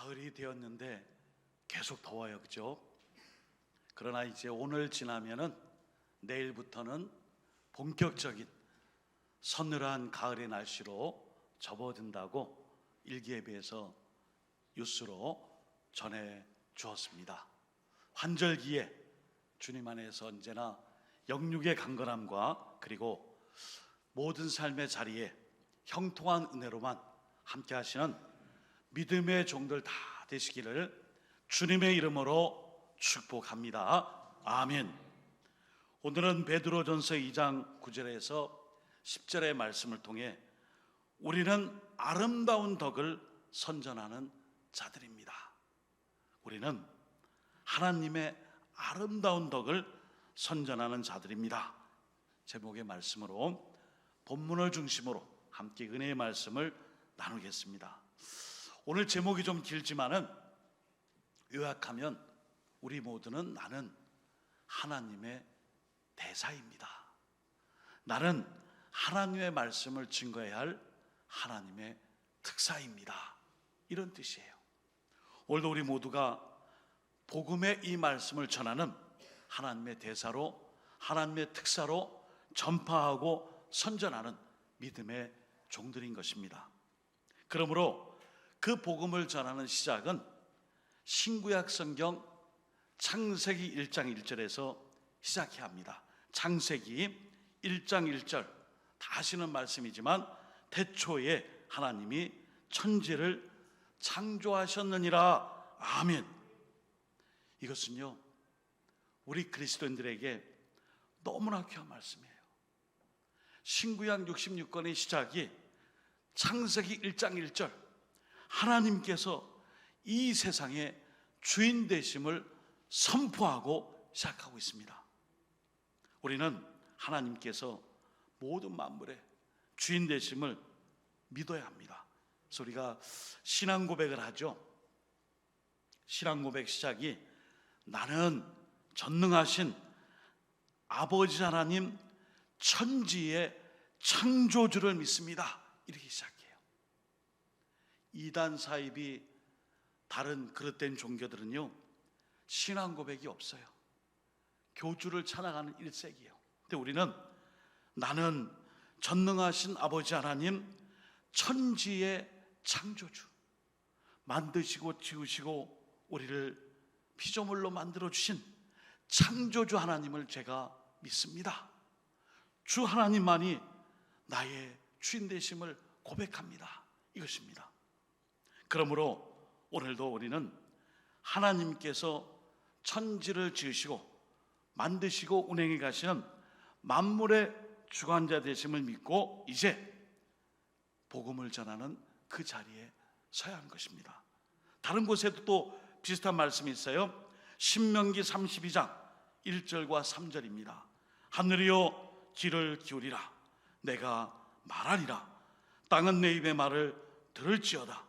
가을이 되었는데 계속 더워요, 그죠? 그러나 이제 오늘 지나면은 내일부터는 본격적인 서늘한 가을의 날씨로 접어든다고 일기예배에서 뉴스로 전해 주었습니다. 환절기에 주님 안에서 언제나 영육의 강건함과 그리고 모든 삶의 자리에 형통한 은혜로만 함께 하시는 믿음의 종들 다 되시기를 주님의 이름으로 축복합니다. 아멘. 오늘은 베드로전서 2장 9절에서 10절의 말씀을 통해 우리는 아름다운 덕을 선전하는 자들입니다. 우리는 하나님의 아름다운 덕을 선전하는 자들입니다. 제목의 말씀으로 본문을 중심으로 함께 은혜의 말씀을 나누겠습니다. 오늘 제목이 좀 길지만은 요약하면 우리 모두는 나는 하나님의 대사입니다. 나는 하나님의 말씀을 증거해야 할 하나님의 특사입니다. 이런 뜻이에요. 오늘도 우리 모두가 복음의 이 말씀을 전하는 하나님의 대사로, 하나님의 특사로 전파하고 선전하는 믿음의 종들인 것입니다. 그러므로 그 복음을 전하는 시작은 신구약 성경 창세기 1장 1절에서 시작해야 합니다. 창세기 1장 1절 다 아시는 말씀이지만 태초에 하나님이 천지를 창조하셨느니라. 아멘. 이것은요 우리 그리스도인들에게 너무나 귀한 말씀이에요. 신구약 66권의 시작이 창세기 1장 1절 하나님께서 이 세상의 주인 되심을 선포하고 시작하고 있습니다. 우리는 하나님께서 모든 만물의 주인 되심을 믿어야 합니다. 그래서 우리가 신앙 고백을 하죠. 신앙 고백 시작이 나는 전능하신 아버지 하나님 천지의 창조주를 믿습니다. 이렇게 시작해요. 이단 사입이 다른 그릇된 종교들은요 신앙 고백이 없어요. 교주를 찬양하는 1세기예요. 근데 우리는 나는 전능하신 아버지 하나님 천지의 창조주, 만드시고 지으시고 우리를 피조물로 만들어 주신 창조주 하나님을 제가 믿습니다. 주 하나님만이 나의 주인 되심을 고백합니다. 이것입니다. 그러므로 오늘도 우리는 하나님께서 천지를 지으시고 만드시고 운행해 가시는 만물의 주관자 되심을 믿고 이제 복음을 전하는 그 자리에 서야 하는 것입니다. 다른 곳에도 또 비슷한 말씀이 있어요. 신명기 32장 1절과 3절입니다. 하늘이여 귀를 기울이라. 내가 말하리라. 땅은 내 입의 말을 들을지어다.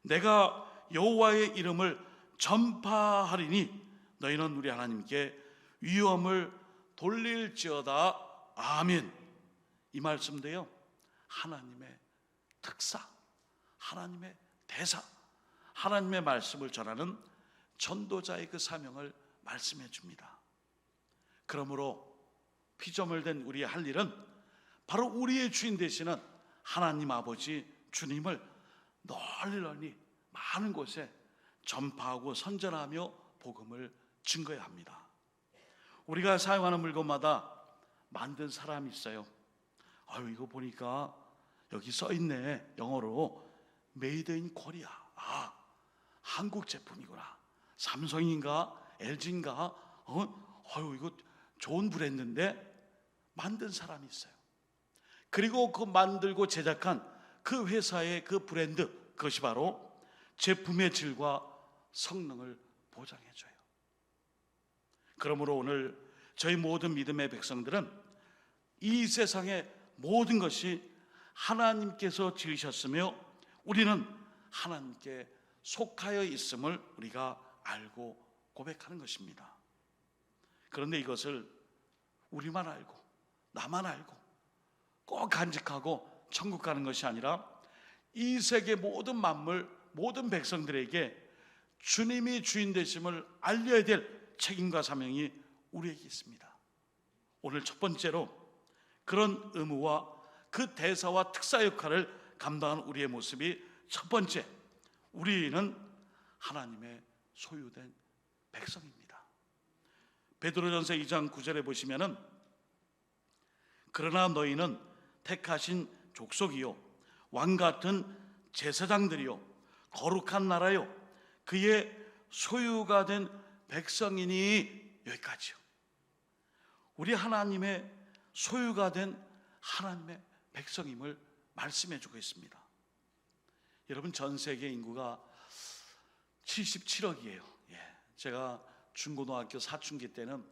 내가 여호와의 이름을 전파하리니 너희는 우리 하나님께 위엄을 돌릴지어다. 아멘. 이 말씀도요 하나님의 특사, 하나님의 대사, 하나님의 말씀을 전하는 전도자의 그 사명을 말씀해 줍니다. 그러므로 피조물된 우리의 할 일은 바로 우리의 주인 되시는 하나님 아버지 주님을 널리 많은 곳에 전파하고 선전하며 복음을 증거해야 합니다. 우리가 사용하는 물건마다 만든 사람이 있어요. 아유 이거 보니까 여기 써있네. 영어로 Made in Korea. 아 한국 제품이구나. 삼성인가 LG인가 아유 이거 좋은 브랜드인데 만든 사람이 있어요. 그리고 그 만들고 제작한 그 회사의 그 브랜드, 그것이 바로 제품의 질과 성능을 보장해줘요. 그러므로 오늘 저희 모든 믿음의 백성들은 이 세상의 모든 것이 하나님께서 지으셨으며 우리는 하나님께 속하여 있음을 우리가 알고 고백하는 것입니다. 그런데 이것을 우리만 알고 나만 알고 꼭 간직하고 천국 가는 것이 아니라 이 세계 모든 만물, 모든 백성들에게 주님이 주인 되심을 알려야 될 책임과 사명이 우리에게 있습니다. 오늘 첫 번째로 그런 의무와 그 대사와 특사 역할을 감당하는 우리의 모습이 첫 번째, 우리는 하나님의 소유된 백성입니다. 베드로전서 2장 9절에 보시면은 그러나 너희는 택하신 족속이요 왕 같은 제사장들이요 거룩한 나라요 그의 소유가 된 백성이니, 여기까지요. 우리 하나님의 소유가 된 하나님의 백성임을 말씀해 주고 있습니다. 여러분, 전 세계 인구가 77억이에요. 제가 중고등학교 사춘기 때는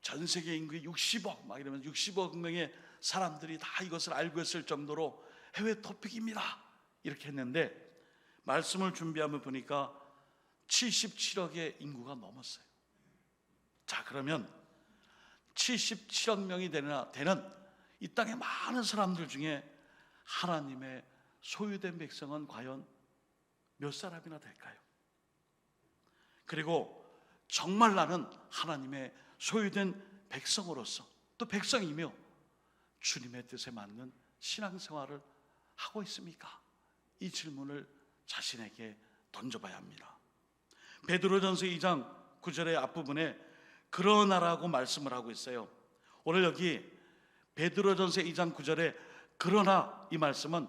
전 세계 인구의 60억 막 이러면 60억 명의 사람들이 다 이것을 알고 있을 정도로 해외 토픽입니다 이렇게 했는데, 말씀을 준비하면 보니까 77억의 인구가 넘었어요. 자, 그러면 77억 명이 되는 이 땅의 많은 사람들 중에 하나님의 소유된 백성은 과연 몇 사람이나 될까요? 그리고 정말 나는 하나님의 소유된 백성으로서, 또 백성이며 주님의 뜻에 맞는 신앙생활을 하고 있습니까? 이 질문을 자신에게 던져봐야 합니다. 베드로전서 2장 9절의 앞부분에 그러나라고 말씀을 하고 있어요. 오늘 여기 베드로전서 2장 9절에 그러나, 이 말씀은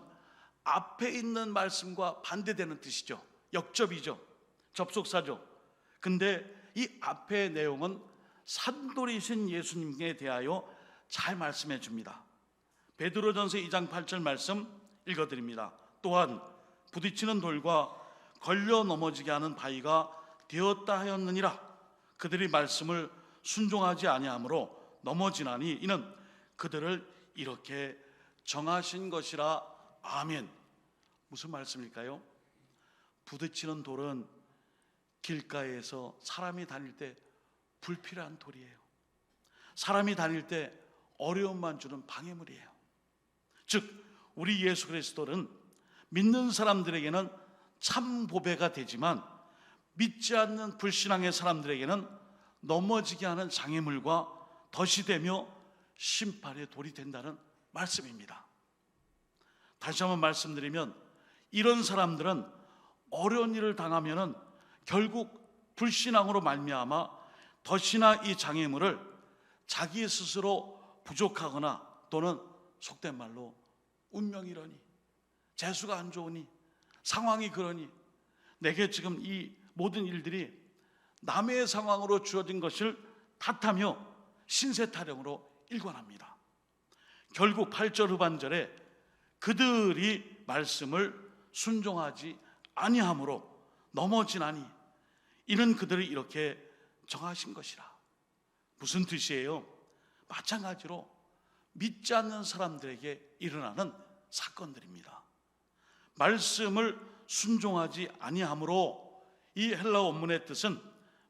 앞에 있는 말씀과 반대되는 뜻이죠. 역접이죠. 접속사죠. 근데 이 앞의 내용은 산돌이신 예수님께 대하여 잘 말씀해 줍니다. 베드로전서 2장 8절 말씀 읽어드립니다. 또한 부딪히는 돌과 걸려 넘어지게 하는 바위가 되었다 하였느니라. 그들이 말씀을 순종하지 아니하므로 넘어지나니 이는 그들을 이렇게 정하신 것이라. 아멘. 무슨 말씀일까요? 부딪히는 돌은 길가에서 사람이 다닐 때 불필요한 돌이에요. 사람이 다닐 때 어려움만 주는 방해물이에요. 즉 우리 예수 그리스도는 믿는 사람들에게는 참 보배가 되지만 믿지 않는 불신앙의 사람들에게는 넘어지게 하는 장애물과 덫이 되며 심판의 돌이 된다는 말씀입니다. 다시 한번 말씀드리면, 이런 사람들은 어려운 일을 당하면은 결국 불신앙으로 말미암아 덫이나 이 장애물을 자기 스스로 부족하거나 또는 속된 말로 운명이러니, 재수가 안 좋으니, 상황이 그러니, 내게 지금 이 모든 일들이 남의 상황으로 주어진 것을 탓하며 신세 타령으로 일관합니다. 결국 8절 후반절에 그들이 말씀을 순종하지 아니함으로 넘어지나니 이는 그들을 이렇게 정하신 것이라. 무슨 뜻이에요? 마찬가지로 믿지 않는 사람들에게 일어나는 사건들입니다. 말씀을 순종하지 아니함으로, 이 헬라어 원문의 뜻은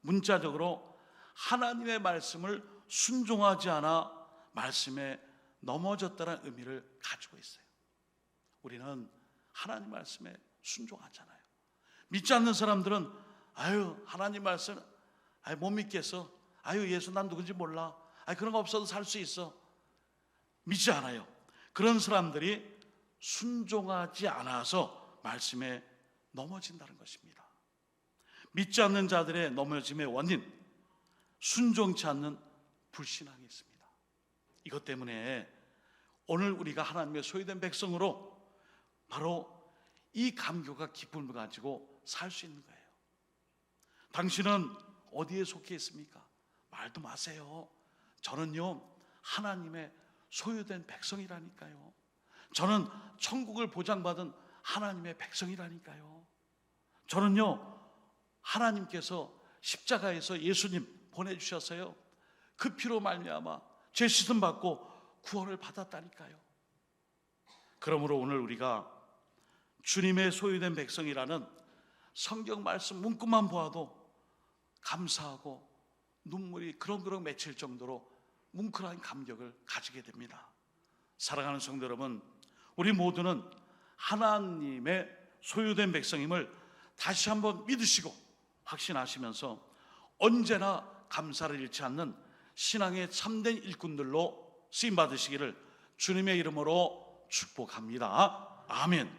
문자적으로 하나님의 말씀을 순종하지 않아 말씀에 넘어졌다는 의미를 가지고 있어요. 우리는 하나님 말씀에 순종하잖아요. 믿지 않는 사람들은 하나님 말씀 못 믿겠어. 예수 난 누군지 몰라. 그런 거 없어도 살 수 있어. 믿지 않아요. 그런 사람들이 순종하지 않아서 말씀에 넘어진다는 것입니다. 믿지 않는 자들의 넘어짐의 원인, 순종치 않는 불신앙이 있습니다. 이것 때문에 오늘 우리가 하나님의 소유된 백성으로 바로 이 감격과 기쁨을 가지고 살 수 있는 거예요. 당신은 어디에 속해 있습니까? 말도 마세요. 저는요 하나님의 소유된 백성이라니까요. 저는 천국을 보장받은 하나님의 백성이라니까요. 저는요 하나님께서 십자가에서 예수님 보내주셨어요. 그 피로 말미암아 죄 씻음 받고 구원을 받았다니까요. 그러므로 오늘 우리가 주님의 소유된 백성이라는 성경 말씀 문구만 보아도 감사하고 눈물이 그렁그렁 맺힐 정도로 뭉클한 감격을 가지게 됩니다. 사랑하는 성도 여러분, 우리 모두는 하나님의 소유된 백성임을 다시 한번 믿으시고 확신하시면서 언제나 감사를 잃지 않는 신앙의 참된 일꾼들로 쓰임받으시기를 주님의 이름으로 축복합니다. 아멘.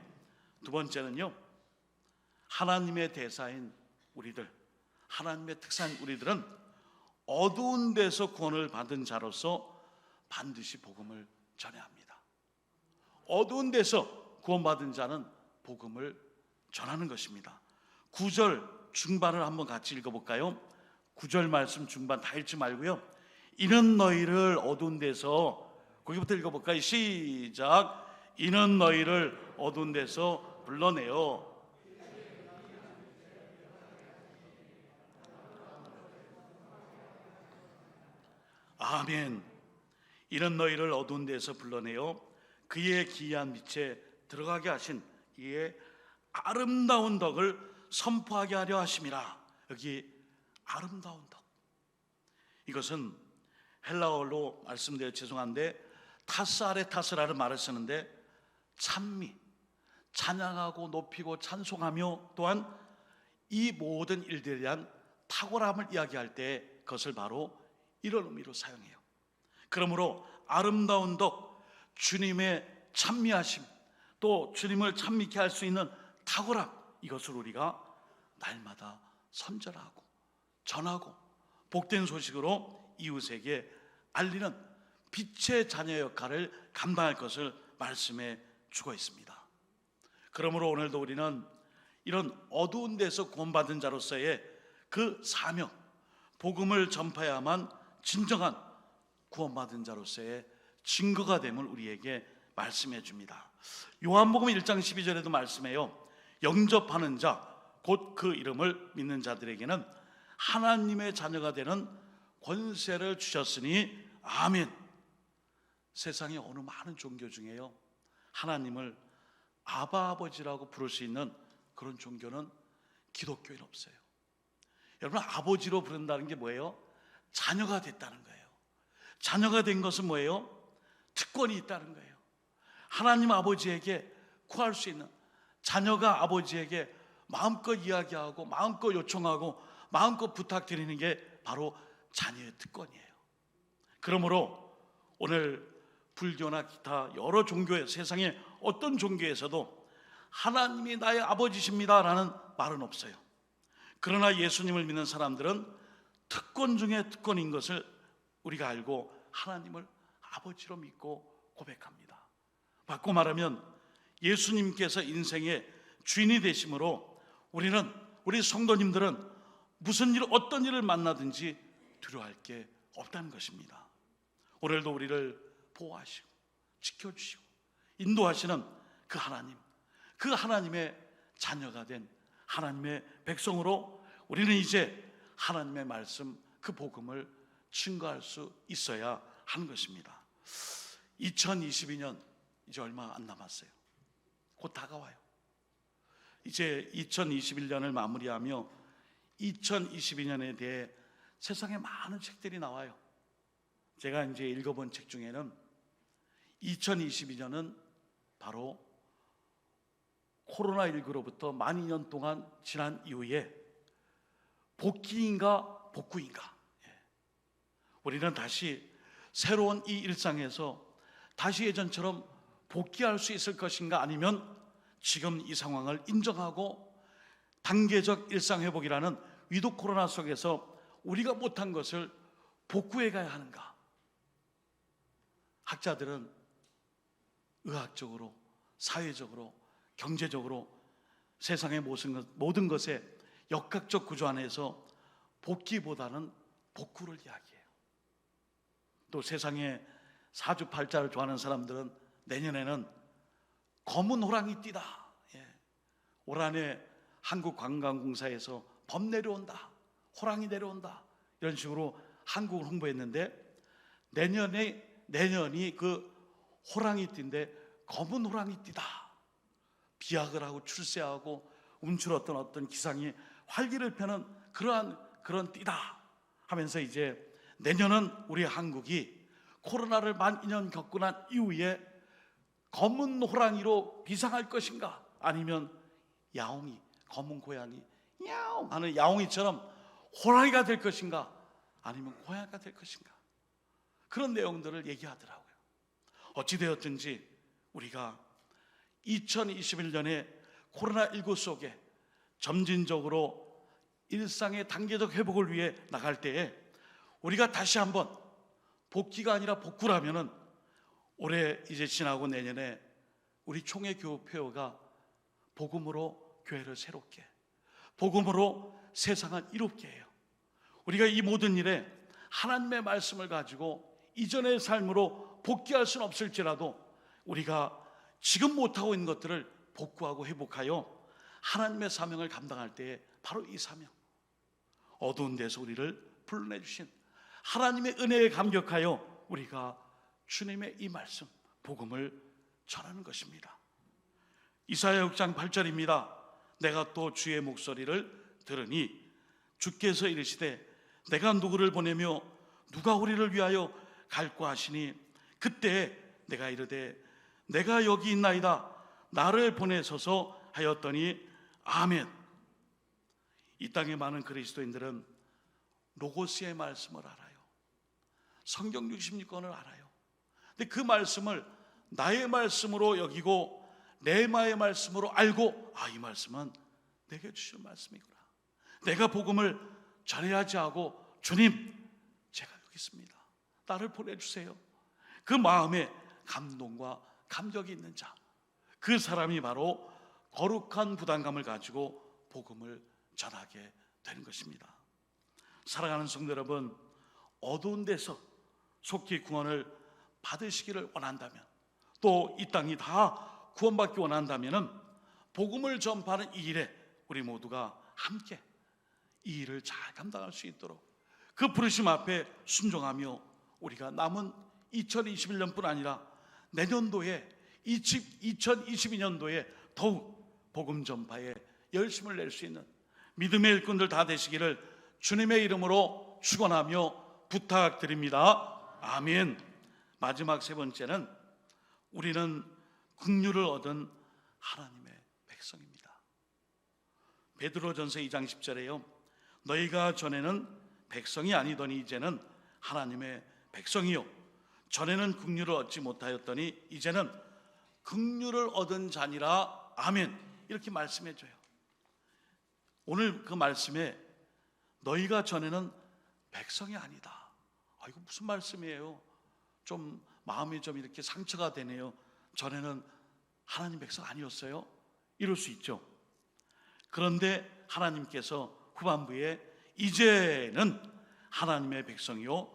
두 번째는요, 하나님의 대사인 우리들, 하나님의 특사인 우리들은 어두운 데서 구원을 받은 자로서 반드시 복음을 전해야 합니다. 어두운 데서 구원받은 자는 복음을 전하는 것입니다. 9절 중반을 한번 같이 읽어볼까요? 9절 말씀 중반 다 읽지 말고요, 이는 너희를 어두운 데서, 거기부터 읽어볼까요? 시작. 이는 너희를 어두운 데서 불러내어 아멘. 이는 너희를 어두운 데서 불러내어 그의 기이한 빛에 들어가게 하신 이의 아름다운 덕을 선포하게 하려 하심이라. 여기 아름다운 덕, 이것은 헬라어로 말씀드려 죄송한데 타스아레타스라는 말을 쓰는데 찬미, 찬양하고 높이고 찬송하며 또한 이 모든 일들에 대한 탁월함을 이야기할 때 그것을 바로 이런 의미로 사용해요. 그러므로 아름다운 덕, 주님의 찬미하심, 또 주님을 찬미케 할 수 있는 탁월함, 이것을 우리가 날마다 선전하고 전하고 복된 소식으로 이웃에게 알리는 빛의 자녀 역할을 감당할 것을 말씀해 주고 있습니다. 그러므로 오늘도 우리는 이런 어두운 데서 구원받은 자로서의 그 사명, 복음을 전파해야만 진정한 구원받은 자로서의 증거가 됨을 우리에게 말씀해 줍니다. 요한복음 1장 12절에도 말씀해요. 영접하는 자, 곧 그 이름을 믿는 자들에게는 하나님의 자녀가 되는 권세를 주셨으니 아멘. 세상에 어느 많은 종교 중에요, 하나님을 아바 아버지라고 부를 수 있는 그런 종교는 기독교에는 없어요. 여러분, 아버지로 부른다는 게 뭐예요? 자녀가 됐다는 거예요. 자녀가 된 것은 뭐예요? 특권이 있다는 거예요. 하나님 아버지에게 구할 수 있는, 자녀가 아버지에게 마음껏 이야기하고 마음껏 요청하고 마음껏 부탁드리는 게 바로 자녀의 특권이에요. 그러므로 오늘 불교나 기타 여러 종교에, 세상의 어떤 종교에서도 하나님이 나의 아버지십니다 라는 말은 없어요. 그러나 예수님을 믿는 사람들은 특권 중에 특권인 것을 우리가 알고 하나님을 아버지로 믿고 고백합니다. 바꿔 말하면 예수님께서 인생의 주인이 되심으로 우리 성도님들은 무슨 일, 어떤 일을 만나든지 두려워할 게 없다는 것입니다. 오늘도 우리를 보호하시고 지켜주시고 인도하시는 그 하나님, 그 하나님의 자녀가 된 하나님의 백성으로 우리는 이제 하나님의 말씀, 그 복음을 증거할 수 있어야 하는 것입니다. 2022년 이제 얼마 안 남았어요. 곧 다가와요. 이제 2021년을 마무리하며 2022년에 대해 세상에 많은 책들이 나와요. 제가 이제 읽어본 책 중에는 2022년은 바로 코로나19로부터 만 2년 동안 지난 이후에 복귀인가 복구인가, 우리는 다시 새로운 이 일상에서 다시 예전처럼 복귀할 수 있을 것인가, 아니면 지금 이 상황을 인정하고 단계적 일상회복이라는 위드 코로나 속에서 우리가 못한 것을 복구해 가야 하는가. 학자들은 의학적으로, 사회적으로, 경제적으로 세상의 모든 것의 역학적 구조 안에서 복귀보다는 복구를 이야기해요. 또 세상에 사주팔자를 좋아하는 사람들은 내년에는 검은 호랑이 띠다, 올 한해 한국관광공사에서 범 내려온다, 호랑이 내려온다, 이런 식으로 한국을 홍보했는데 내년이 그 호랑이띠인데 검은 호랑이띠다. 비약을 하고 출세하고 움츠렀던 어떤 기상이 활기를 펴는 그런 띠다 하면서 이제 내년은 우리 한국이 코로나를 만 2년 겪고 난 이후에 검은 호랑이로 비상할 것인가, 아니면 야옹이, 검은 고양이, 야옹 하는 야옹이처럼 호랑이가 될 것인가 아니면 고양이가 될 것인가, 그런 내용들을 얘기하더라고요. 어찌되었든지 우리가 2021년에 코로나19 속에 점진적으로 일상의 단계적 회복을 위해 나갈 때에 우리가 다시 한번 복귀가 아니라 복구라면은 올해 이제 지나고 내년에 우리 총회 교회가 복음으로 교회를 새롭게, 복음으로 세상을 이롭게 해요. 우리가 이 모든 일에 하나님의 말씀을 가지고 이전의 삶으로 복귀할 수는 없을지라도 우리가 지금 못하고 있는 것들을 복구하고 회복하여 하나님의 사명을 감당할 때에 바로 이 사명, 어두운 데서 우리를 불러내주신 하나님의 은혜에 감격하여 우리가 주님의 이 말씀, 복음을 전하는 것입니다. 이사야 6장 8절입니다. 내가 또 주의 목소리를 들으니 주께서 이르시되 내가 누구를 보내며 누가 우리를 위하여 갈고 하시니 그때 내가 이르되 내가 여기 있나이다 나를 보내소서 하였더니 아멘. 이 땅의 많은 그리스도인들은 로고스의 말씀을 알아요. 성경 66권을 알아요. 근데 그 말씀을 나의 말씀으로 여기고 레마의 말씀으로 알고, 아, 이 말씀은 내게 주신 말씀이구나, 내가 복음을 전해야지 하고, 주님 제가 여기 있습니다, 나를 보내주세요, 그 마음에 감동과 감격이 있는 자, 그 사람이 바로 거룩한 부담감을 가지고 복음을 전하게 되는 것입니다. 사랑하는 성도 여러분, 어두운 데서 속히 구원을 받으시기를 원한다면, 또 이 땅이 다 구원받기 원한다면 복음을 전파하는 이 일에 우리 모두가 함께 이 일을 잘 감당할 수 있도록 그 부르심 앞에 순종하며 우리가 남은 2021년뿐 아니라 내년도에 2022년도에 더욱 복음 전파에 열심을 낼 수 있는 믿음의 일꾼들 다 되시기를 주님의 이름으로 축원하며 부탁드립니다. 아멘. 마지막 세 번째는 우리는 긍휼을 얻은 하나님의 백성입니다. 베드로전서 2장 10절에요, 너희가 전에는 백성이 아니더니 이제는 하나님의 백성이요 전에는 긍휼을 얻지 못하였더니 이제는 긍휼을 얻은 자니라. 아멘. 이렇게 말씀해 줘요. 오늘 그 말씀에 너희가 전에는 백성이 아니다, 이거 무슨 말씀이에요? 좀 마음이 좀 이렇게 상처가 되네요. 전에는 하나님 백성 아니었어요? 이럴 수 있죠. 그런데 하나님께서 후반부에 이제는 하나님의 백성이요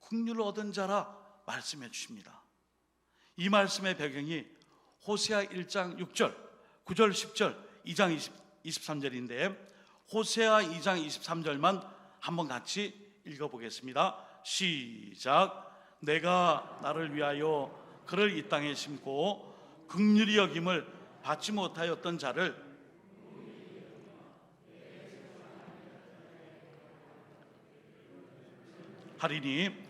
긍휼을 얻은 자라 말씀해 주십니다. 이 말씀의 배경이 호세아 1장 6절, 9절, 10절, 2장 23절인데 호세아 2장 23절만 한번 같이 읽어보겠습니다. 시작. 내가 나를 위하여 그를 이 땅에 심고 긍휼히 여김을 받지 못하였던 자를 하리니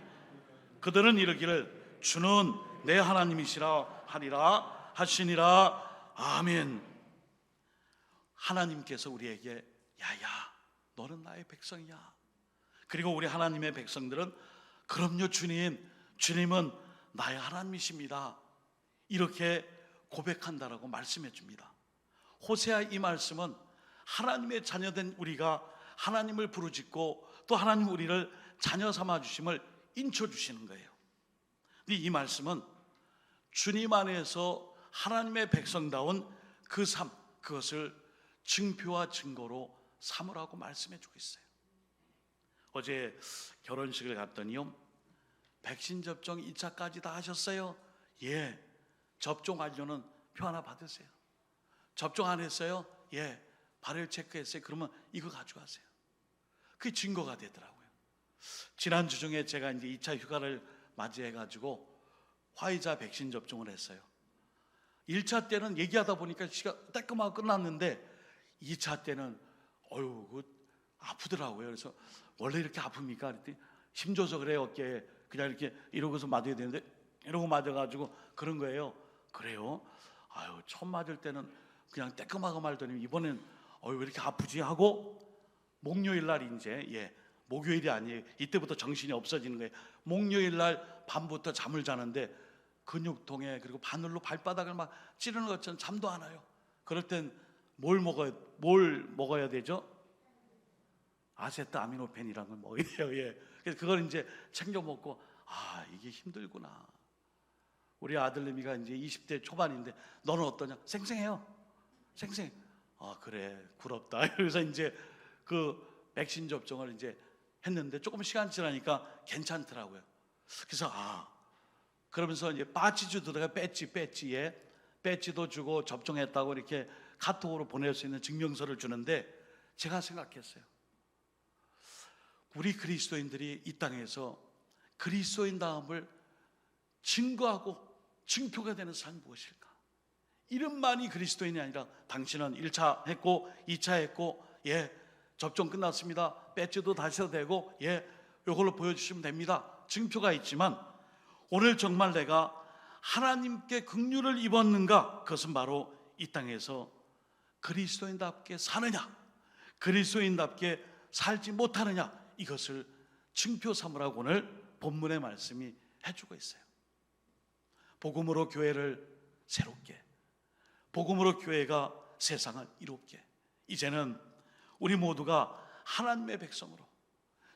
그들은 이르기를 주는 내 하나님이시라 하리라 하시니라. 아멘. 하나님께서 우리에게 야야 너는 나의 백성이야, 그리고 우리 하나님의 백성들은 그럼요 주님은 나의 하나님이십니다, 이렇게 고백한다라고 말씀해 줍니다. 호세아 이 말씀은 하나님의 자녀된 우리가 하나님을 부르짖고 또 하나님 우리를 자녀 삼아 주심을 인쳐 주시는 거예요. 근데 이 말씀은 주님 안에서 하나님의 백성다운 그 삶, 그것을 증표와 증거로 삼으라고 말씀해 주고 있어요. 어제 결혼식을 갔더니요, 백신 접종 2차까지 다 하셨어요? 예. 접종 완료는 표 하나 받으세요. 접종 안 했어요? 예. 발열 체크했어요. 그러면 이거 가져가세요. 그게 증거가 되더라고요. 지난주 중에 제가 이제 2차 휴가를 맞이해가지고 화이자 백신 접종을 했어요. 1차 때는 얘기하다 보니까 시간 따끔하고 끝났는데 2차 때는 아프더라고요. 그래서 원래 이렇게 아픕니까? 그랬더니 힘줘서 그래요. 어깨에 그냥 이렇게 이러고서 맞아야 되는데 이러고 맞아가지고 그런 거예요. 그래요? 처음 맞을 때는 그냥 따끔하고 말더니 이번엔 왜 이렇게 아프지 하고 목요일 날 이제 목요일이 아니에요. 이때부터 정신이 없어지는 거예요. 목요일 날 밤부터 잠을 자는데 근육통에 그리고 바늘로 발바닥을 막 찌르는 것처럼 잠도 안 와요. 그럴 땐 뭘 먹어야 되죠? 아세트아미노펜이라는 걸 먹어야 돼요. 그래서 그걸 이제 챙겨 먹고 이게 힘들구나. 우리 아들내미가 이제 20대 초반인데 너는 어떠냐? 쌩쌩해요. 쌩쌩. 그래 부럽다. 그래서 이제 그 백신 접종을 이제 했는데 조금 시간 지나니까 괜찮더라고요. 그래서 그러면서 이제 배지 주더라고요. 배지도 주고 접종했다고 이렇게 카톡으로 보낼 수 있는 증명서를 주는데 제가 생각했어요. 우리 그리스도인들이 이 땅에서 그리스도인다움을 증거하고 증표가 되는 삶이 무엇일까? 이름만이 그리스도인이 아니라 당신은 1차 했고 2차 했고 접종 끝났습니다. 배지도 다셔도 되고 이걸로 보여주시면 됩니다. 증표가 있지만 오늘 정말 내가 하나님께 긍휼을 입었는가? 그것은 바로 이 땅에서 그리스도인답게 사느냐, 그리스도인답게 살지 못하느냐, 이것을 증표 삼으라고 오늘 본문의 말씀이 해주고 있어요. 복음으로 교회를 새롭게, 복음으로 교회가 세상을 이롭게, 이제는 우리 모두가 하나님의 백성으로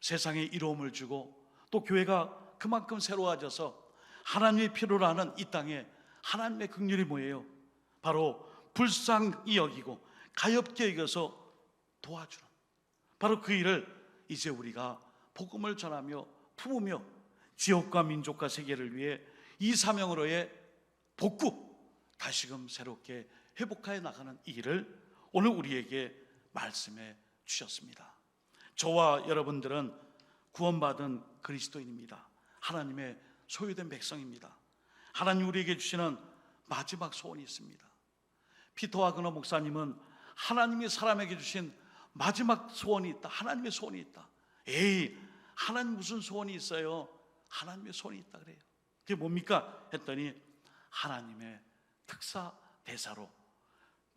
세상에 이로움을 주고 또 교회가 그만큼 새로워져서 하나님의 필요로 하는 이 땅에 하나님의 긍휼이 뭐예요? 바로 불쌍히 여기고 가엾게 여겨서 도와주는, 바로 그 일을 이제 우리가 복음을 전하며 품으며 지역과 민족과 세계를 위해 이 사명으로의 복구, 다시금 새롭게 회복하여 나가는 이 일을 오늘 우리에게 말씀해 주셨습니다. 저와 여러분들은 구원받은 그리스도인입니다. 하나님의 소유된 백성입니다. 하나님 우리에게 주시는 마지막 소원이 있습니다. 피터 와그너 목사님은 하나님이 사람에게 주신 마지막 소원이 있다, 하나님의 소원이 있다. 하나님 무슨 소원이 있어요? 하나님의 소원이 있다 그래요. 그게 뭡니까? 했더니 하나님의 특사 대사로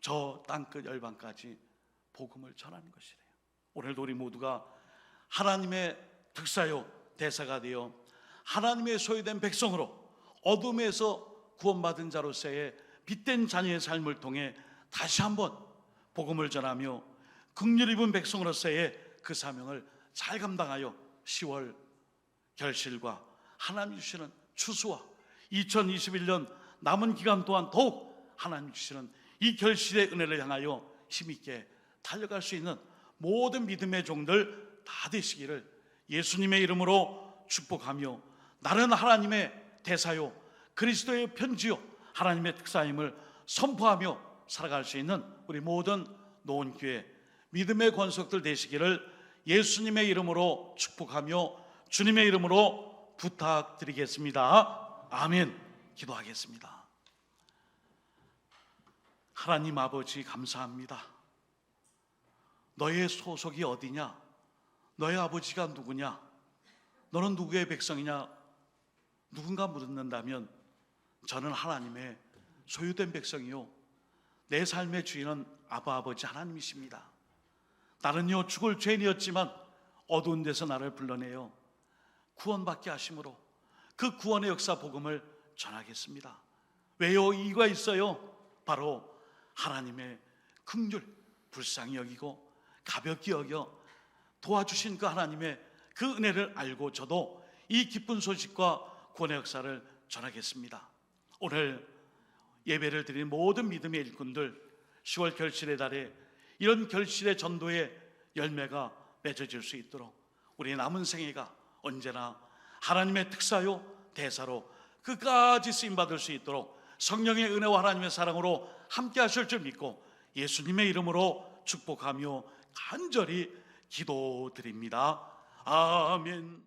저 땅끝 열방까지 복음을 전하는 것이래요. 오늘도 우리 모두가 하나님의 특사요 대사가 되어 하나님의 소유된 백성으로 어둠에서 구원받은 자로서의 빛된 자녀의 삶을 통해 다시 한번 복음을 전하며 긍휼 입은 백성으로서의 그 사명을 잘 감당하여 10월 결실과 하나님 주시는 추수와 2021년 남은 기간 동안 더욱 하나님 주시는 이 결실의 은혜를 향하여 힘있게 달려갈 수 있는 모든 믿음의 종들 다 되시기를 예수님의 이름으로 축복하며, 나는 하나님의 대사요 그리스도의 편지요 하나님의 특사임을 선포하며 살아갈 수 있는 우리 모든 노원교회 믿음의 권속들 되시기를 예수님의 이름으로 축복하며 주님의 이름으로 부탁드리겠습니다. 아멘. 기도하겠습니다. 하나님 아버지 감사합니다. 너의 소속이 어디냐? 너의 아버지가 누구냐? 너는 누구의 백성이냐? 누군가 묻는다면 저는 하나님의 소유된 백성이요 내 삶의 주인은 아버지 하나님이십니다. 나는요 죽을 죄인이었지만 어두운 데서 나를 불러내어 구원받게 하심으로 그 구원의 역사 복음을 전하겠습니다. 왜요? 이유가 있어요. 바로 하나님의 긍휼 불쌍히 여기고 가볍게 여겨 도와주신 그 하나님의 그 은혜를 알고 저도 이 기쁜 소식과 구원의 역사를 전하겠습니다. 오늘 예배를 드린 모든 믿음의 일꾼들 10월 결실의 달에 이런 결실의 전도의 열매가 맺어질 수 있도록 우리 남은 생애가 언제나 하나님의 특사요 대사로 끝까지 쓰임받을 수 있도록 성령의 은혜와 하나님의 사랑으로 함께 하실 줄 믿고 예수님의 이름으로 축복하며 간절히 기도드립니다. 아멘.